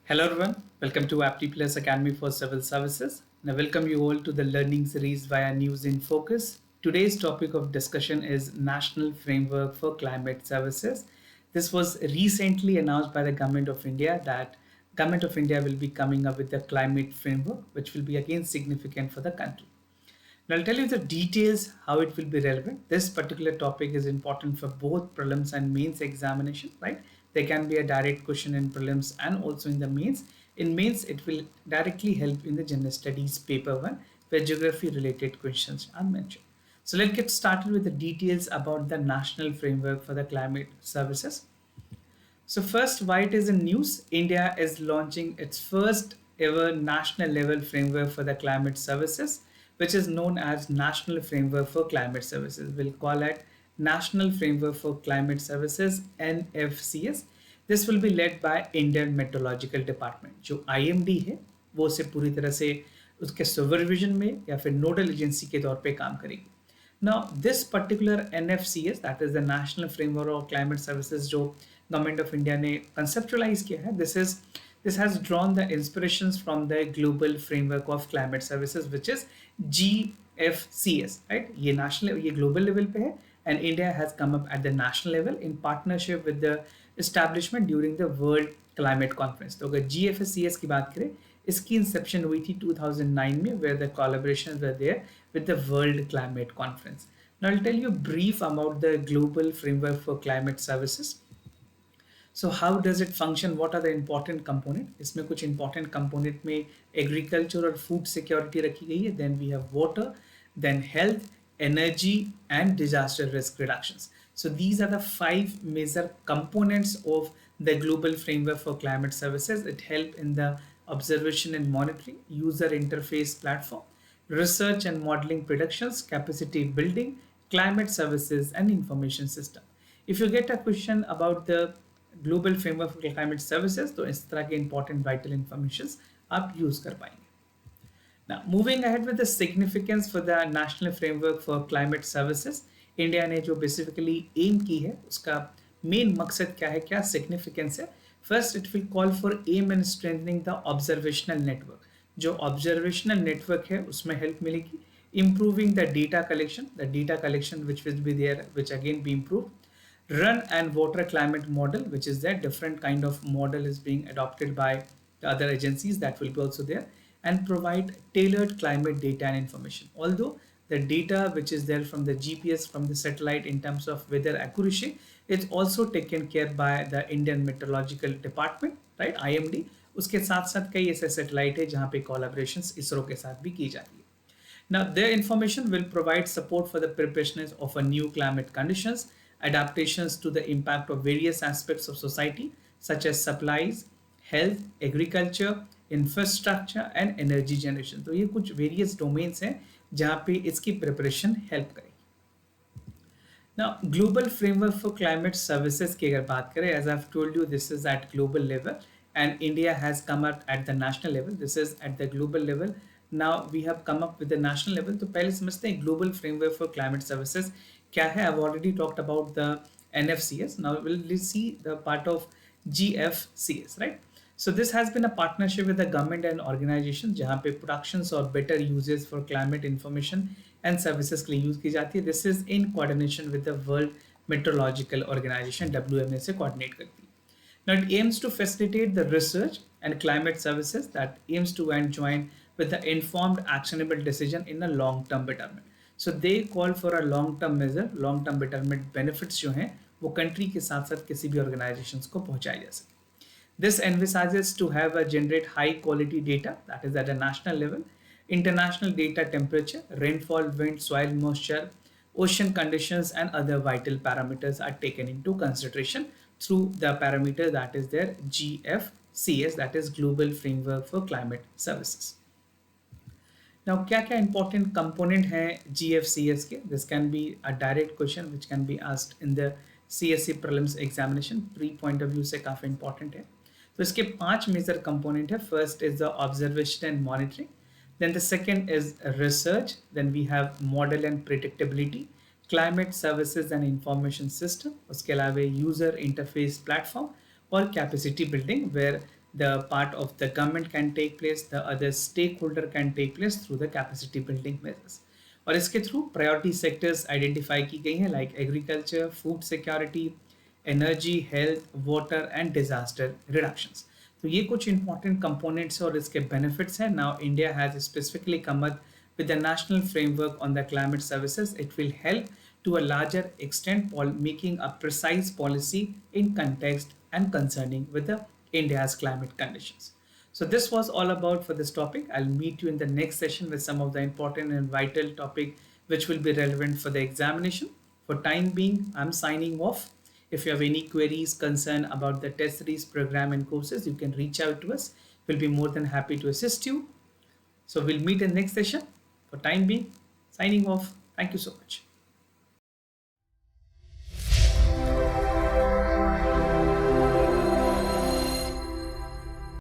Hello everyone, welcome to Apti Plus Academy for Civil Services. And I welcome you all to the learning series via News in Focus. Today's topic of discussion is National Framework for Climate Services. This was recently announced by the Government of India that Government of India will be coming up with a climate framework which will be again significant for the country. Now I'll tell you the details how it will be relevant. This particular topic is important for both prelims and mains examination, right? There can be a direct question in prelims and also in the mains. In mains, it will directly help in the general studies paper 1 where geography related questions are mentioned. So let's get started with the details about the national framework for the climate services. So first, why it is in news, India is launching its first ever national level framework for the climate services, which is known as National Framework for Climate Services. We'll call it National Framework for Climate Services (NFCS). This will be led by Indian Meteorological Department. जो IMD है वो उसे पूरी तरह से उसके supervision में या फिर नोडल एजेंसी के तौर पे काम करेगी. Now, this particular NFCS, that is the National Framework of Climate Services, जो Government of India ने conceptualize किया है, this has drawn the inspirations from the Global Framework of Climate Services, which is GFCS, right? ये national, ये global level पे है, and India has come up at the national level in partnership with the establishment during the World Climate Conference. तो अगर GFCS की बात करें, इसकी इंसेप्शन हुई थी 2009 में, where the collaborations were there with the World Climate Conference. Now I'll tell you brief about the global framework for climate services. So how does it function? What are the important component? इसमें कुछ important component में agriculture और food security रखी गई है. Then we have water, then health, energy and disaster risk reductions. So these are the 5 major components of the global framework for climate services. It helps in the observation and monitoring, user interface platform, research and modeling predictions, capacity building, climate services and information system. If you get a question about the global framework for climate services तो इस तरह के important vital information आप use कर पाएंगे. Now, moving ahead with the significance for the National Framework for Climate Services, India ने जो basically M की है उसका मेन मकसद क्या है, क्या सिग्निफिकेंस है. First, it will call for M and strengthening the observational network. जो ऑब्जर्वेशनल नेटवर्क है उसमें हेल्प मिलेगी. Improving the data collection which will be there, which again be improved. Run and water climate model, which is there, different kind of model is being adopted by the other agencies, that will be also there, and provide tailored climate data and information. Although the data which is there from the GPS, from the satellite in terms of weather accuracy, it's also taken care by the Indian Meteorological Department, right, IMD. उसके साथ साथ कई ऐसे satellite है जहाँ पे collaborations ISRO के साथ भी की जाती है. Now, their information will provide support for the preparedness of a new climate conditions, adaptations to the impact of various aspects of society, such as supplies, health, agriculture, infrastructure and energy generation. तो ये कुछ various domains हैं जहाँ पे इसकी preparation help करेगी. Now, global framework for climate services की अगर बात करें, as I've told you, this is at global level and India has come up at the national level. This is at the global level. Now we have come up with the national level. तो पहले समझते हैं global framework for climate services क्या है. I've already talked about the NFCS. Now we'll see the part of GFCS, right? So this has been a partnership with the government and organization जहाँ पे productions or better uses for climate information and services के लिए use की जाती है. This is in coordination with the World Meteorological Organization, WMA से coordinate करती है. Now it aims to facilitate the research and climate services that aims to and join with the informed actionable decision in a long-term betterment. So they call for a long-term measure, long-term betterment benefits जो हैं वो country के साथ साथ किसी भी organizations को पहुंचाई जा सके. This envisages to have a generate high quality data, that is at a national level, international data, temperature, rainfall, wind, soil moisture, ocean conditions and other vital parameters are taken into consideration through the parameter that is their GFCS, that is Global Framework for Climate Services. Now, क्या क्या important component है GFCS के? This can be a direct question which can be asked in the CSC prelims examination. Pre point of view से काफी important है. तो इसके 5 major component है. First is the observation and monitoring, then the second is research, then we have model and predictability, climate services and information system, उसके अलावा user interface platform और capacity building, where the part of the government can take place, the other stakeholder can take place through the capacity building measures. और इसके through priority sectors identify की गई हैं like agriculture, food security, energy, health, water and disaster reductions. तो ये कुछ important components और इसके बेनिफिट्स हैं. Now India has specifically come up with the national framework on the climate services. It will help to a larger extent making a precise policy in context and concerning with the India's climate conditions. So this was all about for this topic. I'll meet you in the next session with some of the important and vital topic which will be relevant for the examination. For time being, I'm signing off. If you have any queries, concern about the test series program and courses, you can reach out to us. We'll be more than happy to assist you. So we'll meet in the next session. For time being, signing off. Thank you so much.